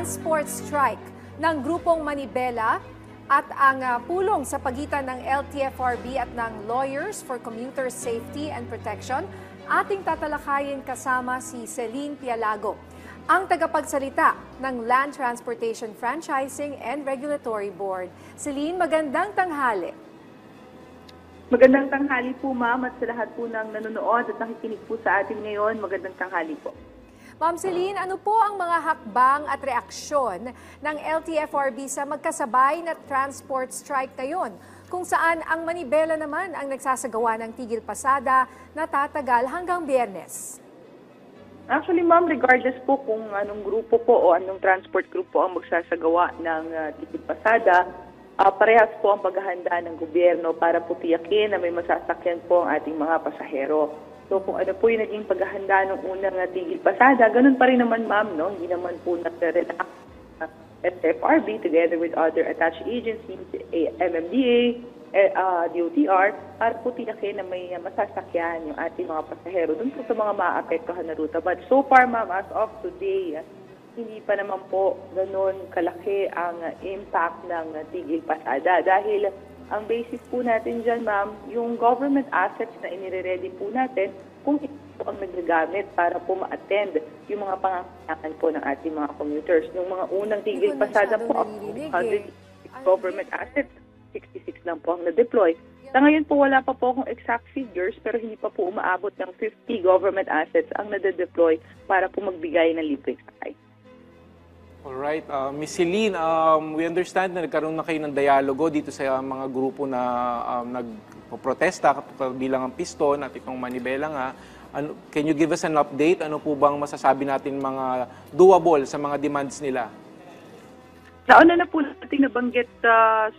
transport strike ng grupong Manibela at ang pulong sa pagitan ng LTFRB at ng Lawyers for Commuter Safety and Protection, ating tatalakayin kasama si Celine Pialago, ang tagapagsalita ng Land Transportation Franchising and Regulatory Board. Celine, magandang tanghali. Magandang tanghali po, ma'am, at sa lahat po ng nanonood at nakikinig po sa atin ngayon, magandang tanghali po. Ma'am Celine, ano po ang mga hakbang at reaksyon ng LTFRB sa magkasabay na transport strike ngayon, kung saan ang Manibela naman ang nagsasagawa ng tigil pasada na tatagal hanggang Biyernes? Actually, ma'am, regardless po kung anong grupo po o anong transport group po ang magsasagawa ng tigil pasada, parehas po ang paghahanda ng gobyerno para po tiyakin na may masasakyan po ang ating mga pasahero. So kung ano po yung naging paghahanda ng unang tigil pasada, ganun pa rin naman, ma'am, no? Hindi naman po nagre-relax SFRB together with other attached agencies, MMDA, DOTR, para po tiyakin na may masasakyan yung ating mga pasahero dun po sa mga maapektuhan na ruta. But so far, ma'am, as of today, hindi pa naman po ganun kalaki ang impact ng tigil pasada dahil ang basis po natin dyan, ma'am, yung government assets na inire-ready po natin kung ito ang nagagamit para po ma-attend yung mga pangangailangan po ng ating mga commuters. Yung mga unang tigil pasada po, 100 government assets, 66 lang po ang na-deploy. Sa ngayon po, wala pa po akong exact figures pero hindi pa po umaabot ng 50 government assets ang na-deploy para po magbigay ng libreng sakay. Alright. Ms. Celine, we understand na nagkaroon na kayo ng dialogo dito sa mga grupo na nagpo-protesta bilang ang Piston at itong Manibela nga. Can you give us an update? Ano po bang masasabi natin mga doable sa mga demands nila? Nauna na po natin nabanggit,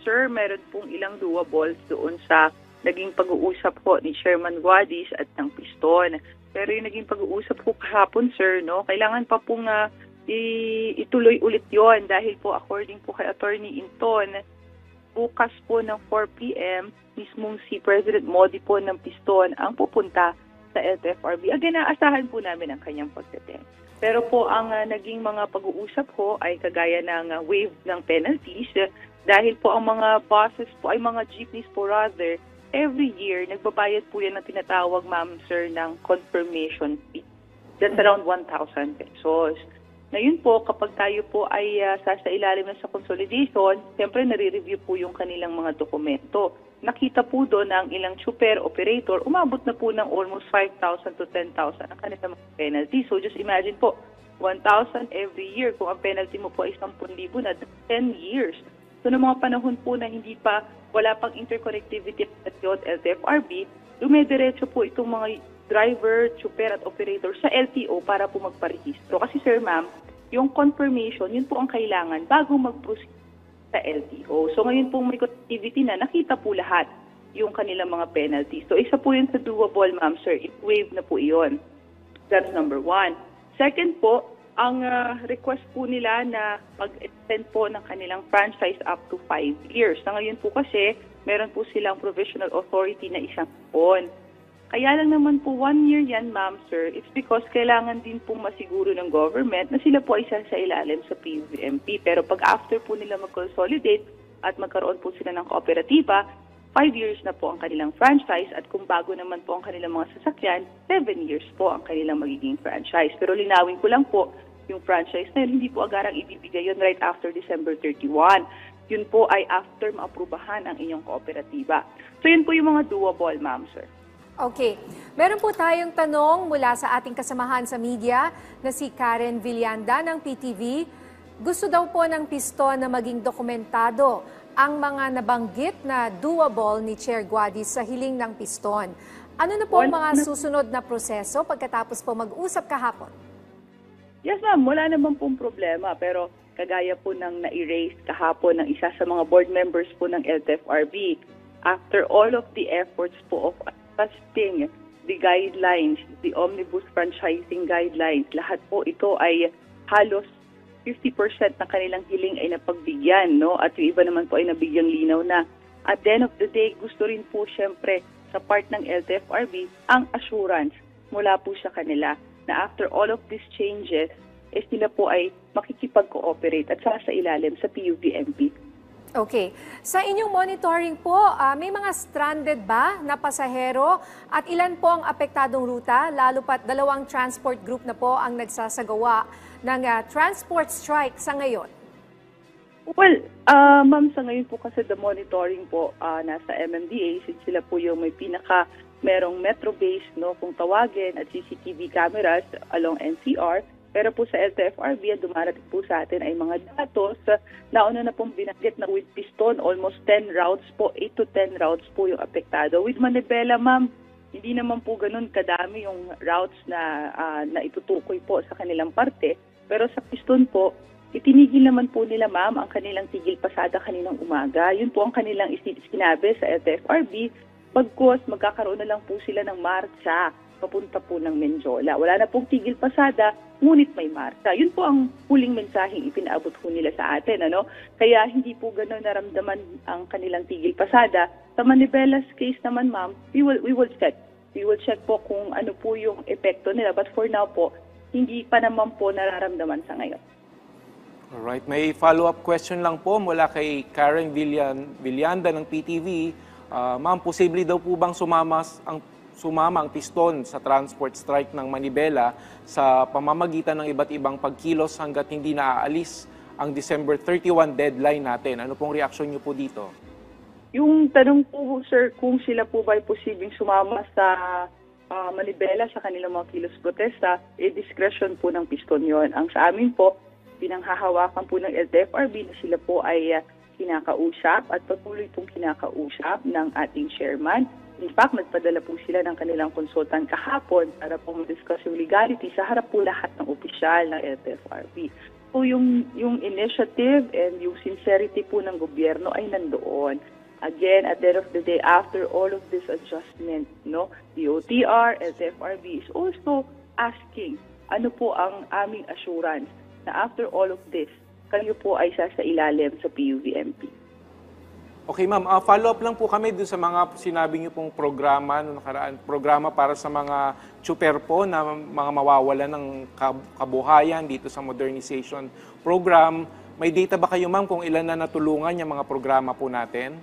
sir, meron pong ilang doables doon sa naging pag-uusap po ni Chairman Guadis at ng Piston. Pero yung naging pag-uusap po kahapon, sir, no, kailangan pa pong ituloy ulit yon dahil po according po kay Attorney Inton, bukas po ng 4 p.m. mismong si President Modi po ng Piston ang pupunta sa LTFRB. Again, naasahan po namin ang kanyang pagdating. Pero po ang naging mga pag-uusap po ay kagaya ng waive ng penalties dahil po ang mga buses po ay mga jeepneys po rather, every year nagbabayad po yan ng tinatawag, ma'am, sir, ng confirmation fee. That's around 1,000 pesos. Ngayon po, kapag tayo po ay sasailalim na sa consolidation, siyempre nare-review po yung kanilang mga dokumento. Nakita po doon ang ilang super operator, umabot na po ng almost 5,000 to 10,000 ang kanilang mga penalty. So just imagine po, 1,000 every year. Kung ang penalty mo po ay 10,000 na 10 years. So noong mga panahon po na wala pang interconnectivity at LTFRB, dumediretso po itong mga driver, super at operator sa LTO para po magparehistro. Kasi sir, ma'am, yung confirmation, yun po ang kailangan bago mag-proceed sa LTO. So ngayon pong may connectivity na, nakita po lahat yung kanilang mga penalties. So isa po yun sa doable, ma'am, sir. I-waive na po iyon. That's number one. Second po, ang request po nila na mag-extend po ng kanilang franchise up to 5 years. Na ngayon po kasi, meron po silang provisional authority na isang taon. Kaya lang naman po 1 year yan, ma'am, sir. It's because kailangan din pong masiguro ng government na sila po ay sa ilalim sa PUVMP. Pero pag after po nila mag-consolidate at magkaroon po sila ng kooperatiba, 5 years na po ang kanilang franchise at kung bago naman po ang kanilang mga sasakyan, 7 years po ang kanilang magiging franchise. Pero linawin ko lang po, yung franchise na yun, hindi po agarang ibibigay yun right after December 31. Yun po ay after maaprubahan ang inyong kooperatiba. So yun po yung mga doable, ma'am, sir. Okay. Meron po tayong tanong mula sa ating kasamahan sa media na si Karen Villanda ng PTV. Gusto daw po ng Piston na maging dokumentado ang mga nabanggit na doable ni Chair Guadis sa hiling ng Piston. Ano na po ang mga susunod na proseso pagkatapos po mag-usap kahapon? Yes, ma'am. Wala naman pong problema. Pero kagaya po ng na-erase kahapon ng isa sa mga board members po ng LTFRB, after all of the efforts po of adjusting the guidelines, the omnibus franchising guidelines, lahat po ito ay halos 50% ng kanilang hiling ay napagbigyan, no? At yung iba naman po ay nabigyang linaw na. At the end of the day, gusto rin po siyempre sa part ng LTFRB ang assurance mula po sa kanila na after all of these changes, sila po ay makikipag-cooperate at sasailalim sa PUVMP. Okay. Sa inyong monitoring po, may mga stranded ba na pasahero at ilan po ang apektadong ruta? Lalo pat 2 transport group na po ang nagsasagawa ng transport strike sa ngayon. Well, ma'am, sa ngayon po kasi the monitoring po nasa MMDA since sila po yung may merong metro base, no, kung tawagin, at CCTV cameras along NCR. Pero po sa LTFRB, dumarating po sa atin ay mga datos. Nauna na pong binanggit na with Piston, almost 10 routes po, 8 to 10 routes po yung apektado. With Manibela, ma'am, hindi naman po ganun kadami yung routes na itutukoy po sa kanilang parte. Pero sa Piston po, itinigil naman po nila, ma'am, ang kanilang tigil pasada kaninang umaga. Yun po ang kanilang sinabi sa LTFRB. Pagkos, magkakaroon na lang po sila ng marcha papunta po ng Menjola. Wala na pong tigil pasada, ngunit may marcha. Yun po ang huling mensaheng ipinaabot po nila sa atin. Kaya hindi po gano'n naramdaman ang kanilang tigil pasada. Sa Manibelas case naman, ma'am, we will check. We will check po kung ano po yung epekto nila. But for now po, hindi pa naman po nararamdaman sa ngayon. Alright, may follow-up question lang po mula kay Karen Villanda ng PTV. Ma'am, posible daw po bang sumama ang Piston sa transport strike ng Manibela sa pamamagitan ng iba't ibang pagkilos hanggat hindi naaalis ang December 31 deadline natin? Ano pong reaksyon niyo po dito? Yung tanong po, sir, kung sila po ba ay posibleng sumama sa Manibela sa kanilang mga kilos protesta, discretion po ng Piston yon. Ang sa amin po, pinanghahawakan po ng LTFRB na sila po ay kinakausap at patuloy pong kinakausap ng ating chairman. In fact, nagpadala po sila ng kanilang consultant kahapon para po ma-discuss yung legality sa harap po lahat ng opisyal ng LTFRB. So yung initiative and yung sincerity po ng gobyerno ay nandoon. Again, at the end of the day, after all of this adjustment, the OTR, LTFRB is also asking ano po ang aming assurance na after all of this, kayo po ay sasailalim sa PUVMP. Okay, ma'am. Follow-up lang po kami dun sa mga sinabi niyo pong programa, programa para sa mga tsuper po na mga mawawalan ng kabuhayan dito sa modernization program. May data ba kayo, ma'am, kung ilan na natulungan yung mga programa po natin?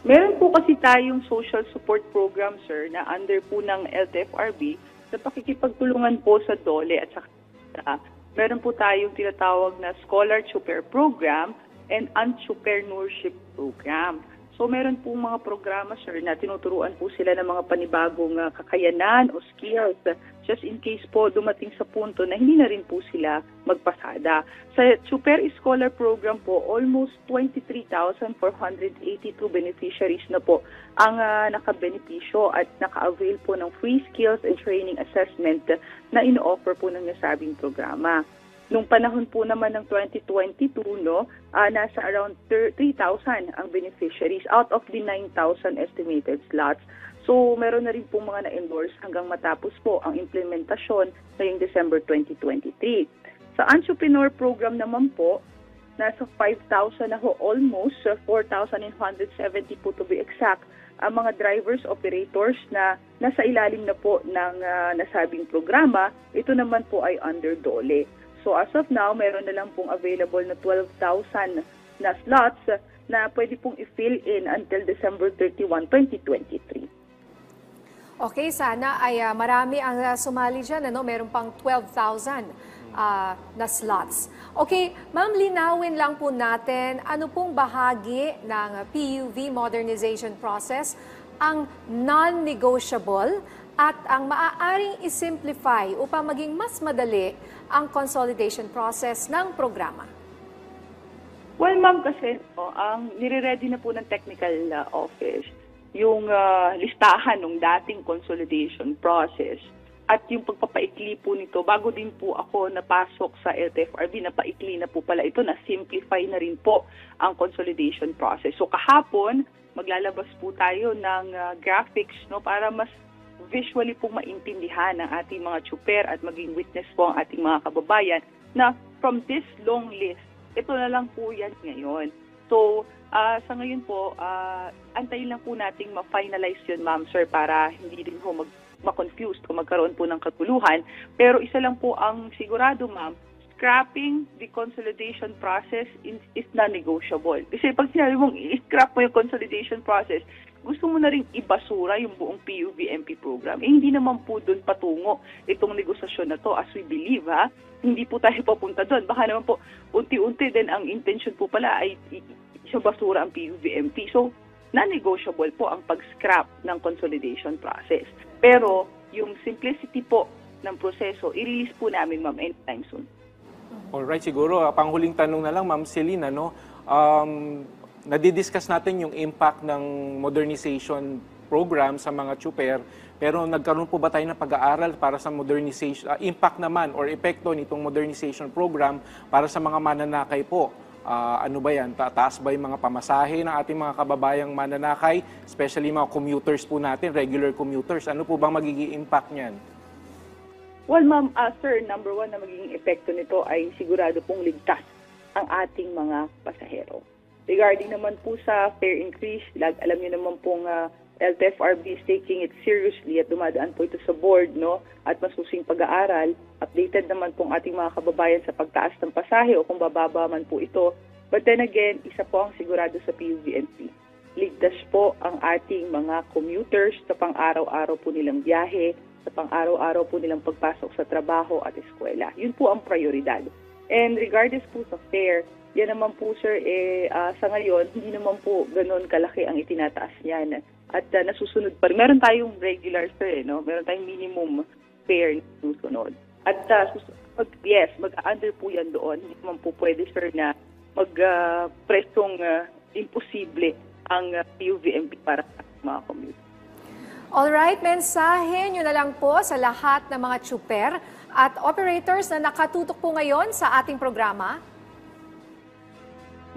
Meron po kasi tayong social support program, sir, na under po ng LTFRB sa pakikipagtulungan po sa DOLE at sa meron po tayong tinatawag na Scholar Tsuper Program and Entrepreneurship Program. So meron po mga programa, sir, na tinuturuan po sila ng mga panibagong kakayanan o skills just in case po dumating sa punto na hindi na rin po sila magpasada. Sa Super Scholar Program po, almost 23,482 beneficiaries na po ang nakabenepisyo at naka-avail po ng free skills and training assessment na ino-offer po ng nasabing programa. Nung panahon po naman ng 2022, nasa around 3,000 ang beneficiaries out of the 9,000 estimated slots. So, meron na rin po mga na-endorse hanggang matapos po ang implementasyon ngayong December 2023. Sa entrepreneur program naman po, nasa 5,000 na ho, almost 4,170 po to be exact, ang mga drivers, operators na nasa ilalim na po ng nasabing programa. Ito naman po ay under DOLE. So as of now, meron na lang pong available na 12,000 na slots na pwede pong i-fill in until December 31, 2023. Okay, sana ay marami ang sumali dyan. Meron pang 12,000 na slots. Okay, ma'am, linawin lang po natin ano pong bahagi ng PUV modernization process ang non-negotiable at ang maaaring isimplify upang maging mas madali ang consolidation process ng programa? Well, ma'am, kasi ang nire-ready na po ng technical office yung listahan ng dating consolidation process at yung pagpapaikli po nito. Bago din po ako napasok sa LTFRB, napaikli na po pala ito, na-simplify na rin po ang consolidation process. So kahapon, maglalabas po tayo ng graphics para mas visually po maintindihan ng ating mga tsuper at maging witness po ang ating mga kababayan na from this long list, ito na lang po yan ngayon. So, sa ngayon po, antayin lang po nating ma-finalize yun, ma'am, sir, para hindi din po ma-confused o magkaroon po ng katuluhan. Pero isa lang po ang sigurado, ma'am, scrapping the consolidation process is non-negotiable. Kasi pag sinabi mong i-scrap mo yung consolidation process, gusto mo na rin ibasura yung buong PUV-MP program. Hindi naman po doon patungo itong negosasyon na to as we believe, ha? Hindi po tayo papunta doon. Baka naman po unti-unti din ang intention po pala ay isabasura ang PUV-MP. So, non-negotiable po ang pag-scrap ng consolidation process. Pero yung simplicity po ng proseso, i-release po namin, ma'am, anytime soon. Alright, siguro, panghuling tanong na lang, Ma'am Celine, nadidiscuss natin yung impact ng modernization program sa mga chuper, pero nagkaroon po ba tayo ng pag-aaral para sa modernization, impact naman or epekto nitong modernization program para sa mga mananakay po? Ano ba yan? Taas ba yung mga pamasahe ng ating mga kababayang mananakay, especially mga commuters po natin, regular commuters? Ano po bang magiging impact niyan? Well, ma'am, sir, number one na magiging epekto nito ay sigurado pong ligtas ang ating mga pasahero. Regarding naman po sa fare increase, alam niyo naman pong LTFRB is taking it seriously at dumadaan po ito sa board, no? At masusing pag-aaral. Updated naman pong ating mga kababayan sa pagtaas ng pasahe o kung bababa man po ito. But then again, isa po ang sigurado sa PUV&P. Ligtas po ang ating mga commuters sa pang-araw-araw po nilang biyahe, sa pang-araw-araw po nilang pagpasok sa trabaho at eskwela. Yun po ang prioridad. And regardless po sa fare, yan naman po, sir, sa ngayon, hindi naman po ganoon kalaki ang itinataas niyan. At nasusunod pa rin. Meron tayong regular, sir, no? Meron tayong minimum fare na susunod. At yes, mag-under po yan doon. Hindi naman po pwede, sir, na mag-presong imposible ang PUV&P para sa mga commute. Alright, mensahe nyo na lang po sa lahat ng mga chuper at operators na nakatutok po ngayon sa ating programa.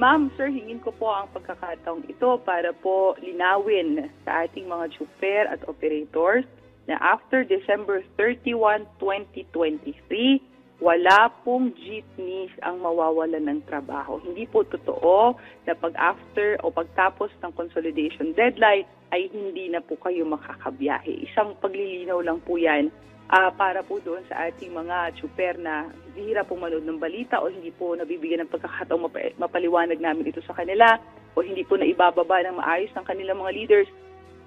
Ma'am, sir, hingin ko po ang pagkakataong ito para po linawin sa ating mga chuper at operators na after December 31, 2023, wala pong jeepneys ang mawawalan ng trabaho. Hindi po totoo na pag-after o pagtapos ng consolidation deadline ay hindi na po kayo makakabiyahe. Isang paglilinaw lang po yan para po doon sa ating mga chuper na bihira pong manood ng balita o hindi po nabibigyan ng pagkakataong mapaliwanag namin ito sa kanila o hindi po naibababa ng maayos ng kanilang mga leaders.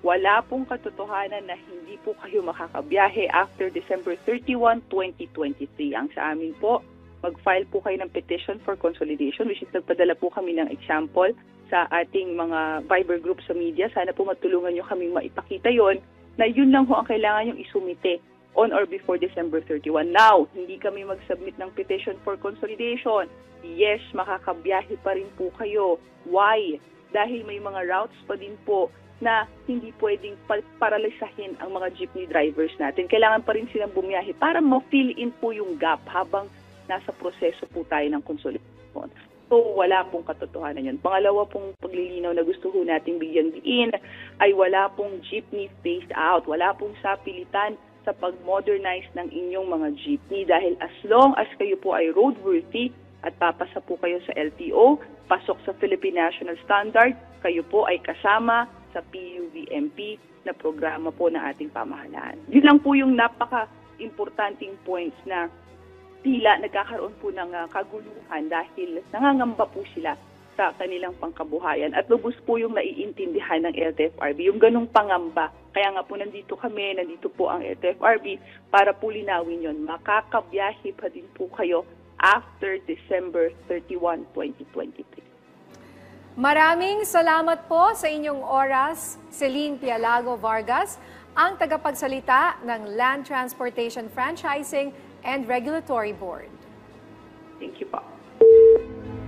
Wala pong katotohanan na hindi po kayo makakabiyahe after December 31, 2023. Ang sa amin po, mag-file po kayo ng petition for consolidation, which is nagpadala po kami ng example sa ating mga Viber group sa media. Sana po matulungan nyo kaming maipakita yon na yun lang ho ang kailangan yung isumite on or before December 31. Now, hindi kami mag-submit ng petition for consolidation. Yes, makakabiyahe pa rin po kayo. Why? Dahil may mga routes pa din po na hindi pwedeng paralisahin ang mga jeepney drivers natin. Kailangan pa rin silang bumiyahe para ma-fill in po yung gap habang nasa proseso po tayo ng consolidation. So, wala pong katotohanan yan. Pangalawa pong paglilinaw na gusto ho nating bigyan diin ay wala pong jeepney phased out. Wala pong sapilitan sa pag-modernize ng inyong mga jeepney dahil as long as kayo po ay roadworthy at papasa po kayo sa LTO, pasok sa Philippine National Standard, kayo po ay kasama sa PUV&P na programa po ng ating pamahalaan. Yun lang po yung napaka-importanting points na tila nagkakaroon po ng kaguluhan dahil nangangamba po sila sa kanilang pangkabuhayan at lubos po yung naiintindihan ng LTFRB, yung ganong pangamba. Kaya nga po nandito kami, nandito po ang LTFRB para po linawin yun. Makakabiyahe pa din po kayo after December 31, 2023. Maraming salamat po sa inyong oras, Celine Pialago Vargas, ang tagapagsalita ng Land Transportation Franchising and Regulatory Board. Thank you po.